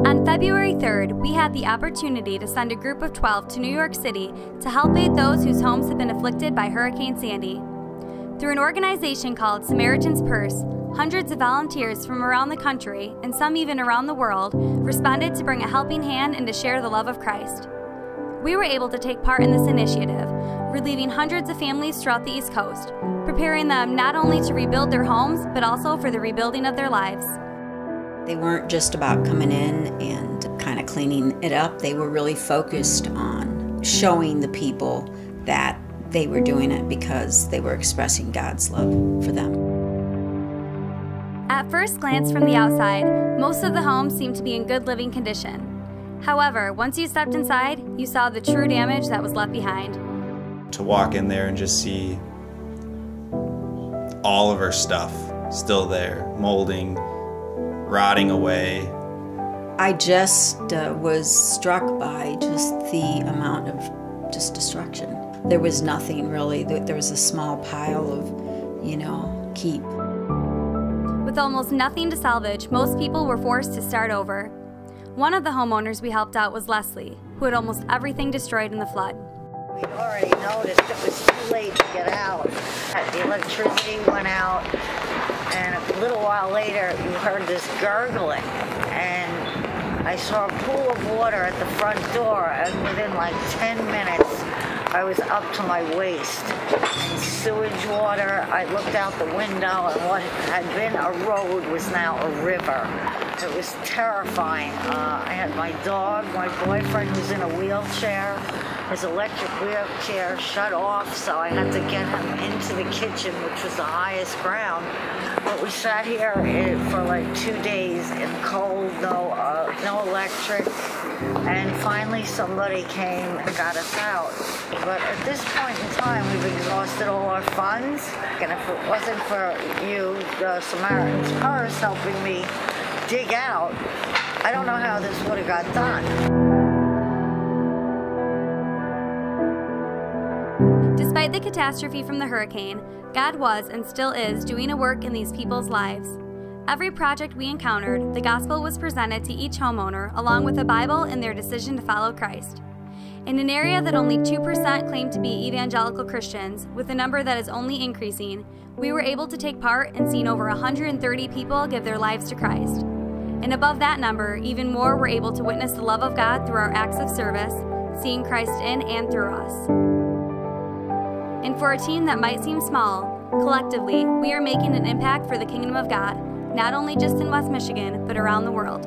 On February 3rd, we had the opportunity to send a group of 12 to New York City to help aid those whose homes have been afflicted by Hurricane Sandy. Through an organization called Samaritan's Purse, hundreds of volunteers from around the country, and some even around the world, responded to bring a helping hand and to share the love of Christ. We were able to take part in this initiative, relieving hundreds of families throughout the East Coast, preparing them not only to rebuild their homes, but also for the rebuilding of their lives. They weren't just about coming in and kind of cleaning it up. They were really focused on showing the people that they were doing it because they were expressing God's love for them. At first glance from the outside, most of the homes seemed to be in good living condition. However, once you stepped inside, you saw the true damage that was left behind. To walk in there and just see all of our stuff still there, molding, rotting away. I just was struck by just the amount of just destruction. There was nothing really. There was a small pile of, keep. With almost nothing to salvage, most people were forced to start over. One of the homeowners we helped out was Leslie, who had almost everything destroyed in the flood. We'd already noticed it was too late to get out. The electricity went out, and a little while later you heard this gurgling, and I saw a pool of water at the front door, and within like 10 minutes I was up to my waist in sewage water. I looked out the window, and what had been a road was now a river. It was terrifying. I had my dog, my boyfriend who's in a wheelchair, his electric wheelchair shut off, so I had to get him into the kitchen, which was the highest ground. But we sat here for like 2 days in cold, no electric, and finally somebody came and got us out. But at this point in time, we've exhausted all our funds, and if it wasn't for you, the Samaritan's Purse, helping me dig out, I don't know how this would have got done. Despite the catastrophe from the hurricane, God was and still is doing a work in these people's lives. Every project we encountered, the gospel was presented to each homeowner along with a Bible in their decision to follow Christ. In an area that only 2% claim to be evangelical Christians, with a number that is only increasing, we were able to take part in seeing over 130 people give their lives to Christ. And above that number, even more were able to witness the love of God through our acts of service, seeing Christ in and through us. And for a team that might seem small, collectively, we are making an impact for the kingdom of God, not only just in West Michigan, but around the world.